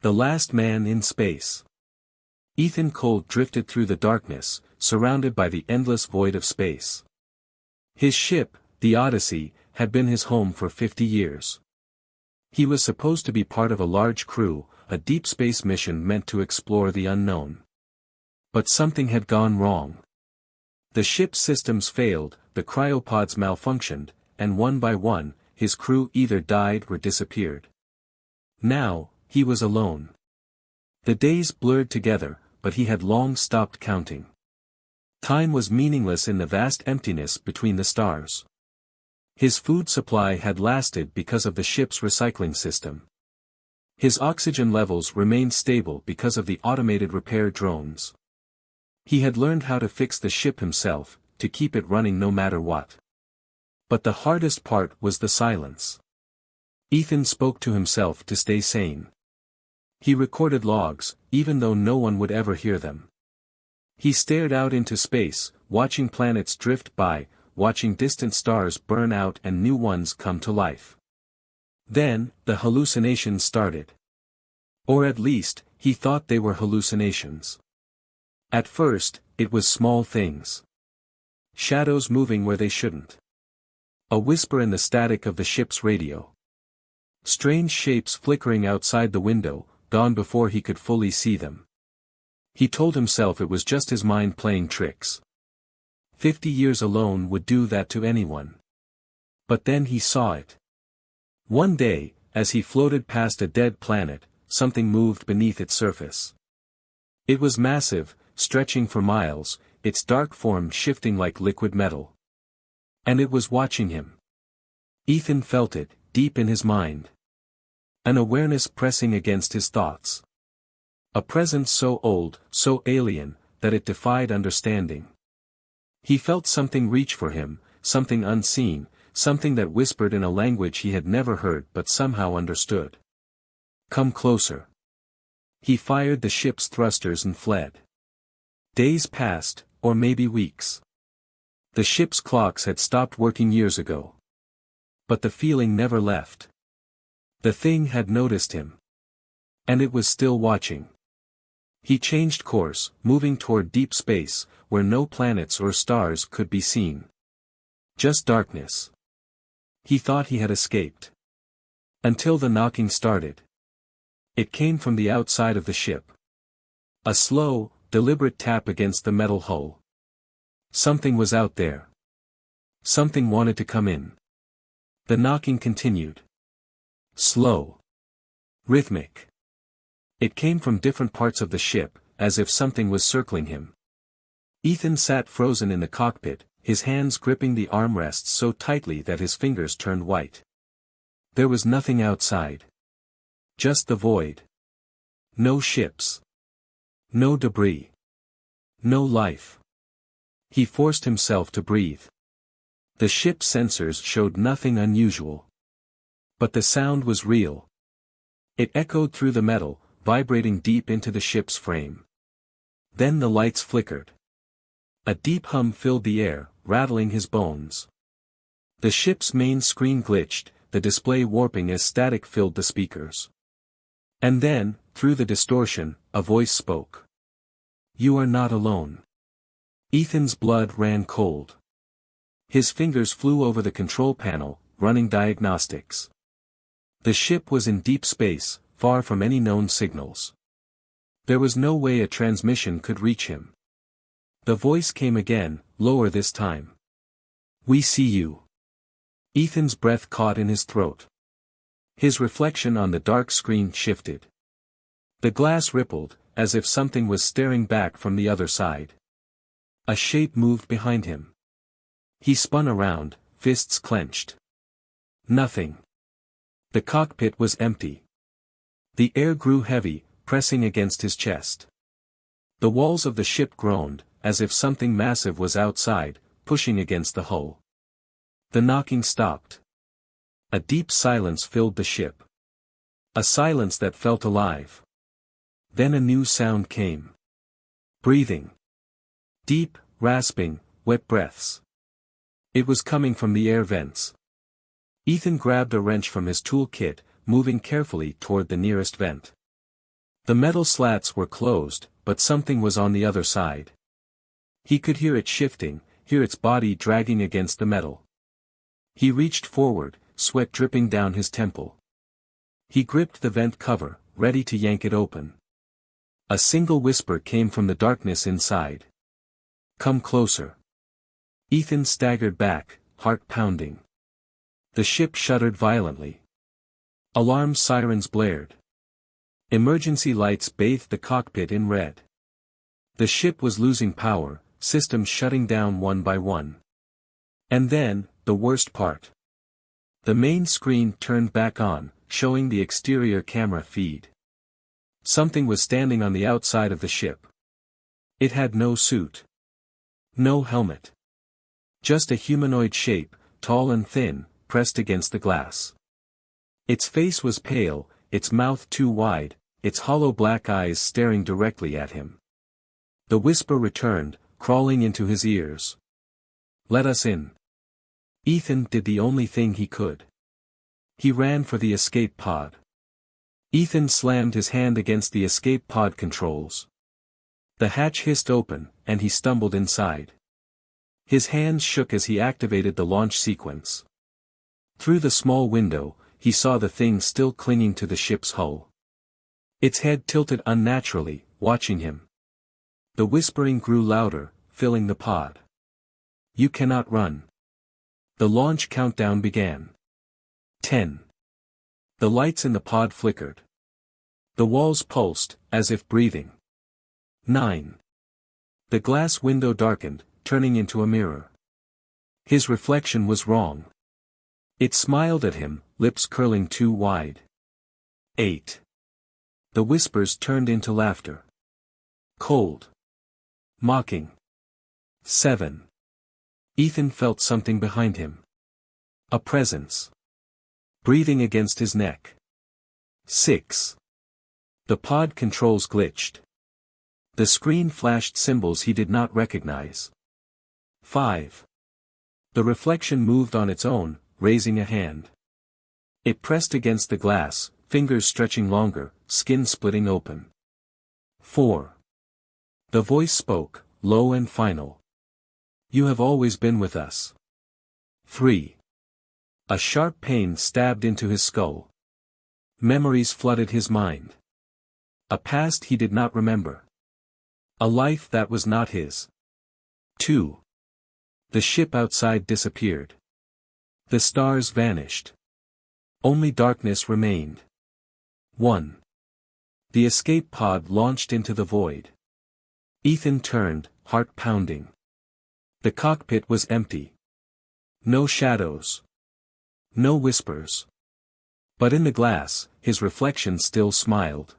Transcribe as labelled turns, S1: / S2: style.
S1: The last man in space. Ethan Cole drifted through the darkness, surrounded by the endless void of space. His ship, the Odyssey, had been his home for 50 years. He was supposed to be part of a large crew, a deep space mission meant to explore the unknown. But something had gone wrong. The ship's systems failed, the cryopods malfunctioned, and one by one, his crew either died or disappeared. Now, he was alone. The days blurred together, but he had long stopped counting. Time was meaningless in the vast emptiness between the stars. His food supply had lasted because of the ship's recycling system. His oxygen levels remained stable because of the automated repair drones. He had learned how to fix the ship himself, to keep it running no matter what. But the hardest part was the silence. Ethan spoke to himself to stay sane. He recorded logs, even though no one would ever hear them. He stared out into space, watching planets drift by, watching distant stars burn out and new ones come to life. Then, the hallucinations started. Or at least, he thought they were hallucinations. At first, it was small things. Shadows moving where they shouldn't. A whisper in the static of the ship's radio. Strange shapes flickering outside the window, gone before he could fully see them. He told himself it was just his mind playing tricks. 50 years alone would do that to anyone. But then he saw it. One day, as he floated past a dead planet, something moved beneath its surface. It was massive, stretching for miles, its dark form shifting like liquid metal. And it was watching him. Ethan felt it, deep in his mind. An awareness pressing against his thoughts. A presence so old, so alien, that it defied understanding. He felt something reach for him, something unseen, something that whispered in a language he had never heard but somehow understood. Come closer. He fired the ship's thrusters and fled. Days passed, or maybe weeks. The ship's clocks had stopped working years ago. But the feeling never left. The thing had noticed him. And it was still watching. He changed course, moving toward deep space, where no planets or stars could be seen. Just darkness. He thought he had escaped. Until the knocking started. It came from the outside of the ship. A slow, deliberate tap against the metal hull. Something was out there. Something wanted to come in. The knocking continued. Slow. Rhythmic. It came from different parts of the ship, as if something was circling him. Ethan sat frozen in the cockpit, his hands gripping the armrests so tightly that his fingers turned white. There was nothing outside. Just the void. No ships. No debris. No life. He forced himself to breathe. The ship's sensors showed nothing unusual. But the sound was real. It echoed through the metal, vibrating deep into the ship's frame. Then the lights flickered. A deep hum filled the air, rattling his bones. The ship's main screen glitched, the display warping as static filled the speakers. And then, through the distortion, a voice spoke. You are not alone. Ethan's blood ran cold. His fingers flew over the control panel, running diagnostics. The ship was in deep space, far from any known signals. There was no way a transmission could reach him. The voice came again, lower this time. We see you. Ethan's breath caught in his throat. His reflection on the dark screen shifted. The glass rippled, as if something was staring back from the other side. A shape moved behind him. He spun around, fists clenched. Nothing. The cockpit was empty. The air grew heavy, pressing against his chest. The walls of the ship groaned, as if something massive was outside, pushing against the hull. The knocking stopped. A deep silence filled the ship. A silence that felt alive. Then a new sound came. Breathing. Deep, rasping, wet breaths. It was coming from the air vents. Ethan grabbed a wrench from his tool kit, moving carefully toward the nearest vent. The metal slats were closed, but something was on the other side. He could hear it shifting, hear its body dragging against the metal. He reached forward, sweat dripping down his temple. He gripped the vent cover, ready to yank it open. A single whisper came from the darkness inside. "Come closer." Ethan staggered back, heart pounding. The ship shuddered violently. Alarm sirens blared. Emergency lights bathed the cockpit in red. The ship was losing power, systems shutting down one by one. And then, the worst part. The main screen turned back on, showing the exterior camera feed. Something was standing on the outside of the ship. It had no suit. No helmet. Just a humanoid shape, tall and thin, pressed against the glass. Its face was pale, its mouth too wide, its hollow black eyes staring directly at him. The whisper returned, crawling into his ears. "Let us in." Ethan did the only thing he could. He ran for the escape pod. Ethan slammed his hand against the escape pod controls. The hatch hissed open, and he stumbled inside. His hands shook as he activated the launch sequence. Through the small window, he saw the thing still clinging to the ship's hull. Its head tilted unnaturally, watching him. The whispering grew louder, filling the pod. "You cannot run." The launch countdown began. 10. The lights in the pod flickered. The walls pulsed, as if breathing. 9. The glass window darkened, turning into a mirror. His reflection was wrong. It smiled at him, lips curling too wide. 8. The whispers turned into laughter. Cold. Mocking. 7. Ethan felt something behind him. A presence. Breathing against his neck. 6. The pod controls glitched. The screen flashed symbols he did not recognize. 5. The reflection moved on its own, raising a hand. It pressed against the glass, fingers stretching longer, skin splitting open. 4. The voice spoke, low and final. "You have always been with us." 3. A sharp pain stabbed into his skull. Memories flooded his mind. A past he did not remember. A life that was not his. 2. The ship outside disappeared. The stars vanished. Only darkness remained. 1. The escape pod launched into the void. Ethan turned, heart pounding. The cockpit was empty. No shadows. No whispers. But in the glass, his reflection still smiled.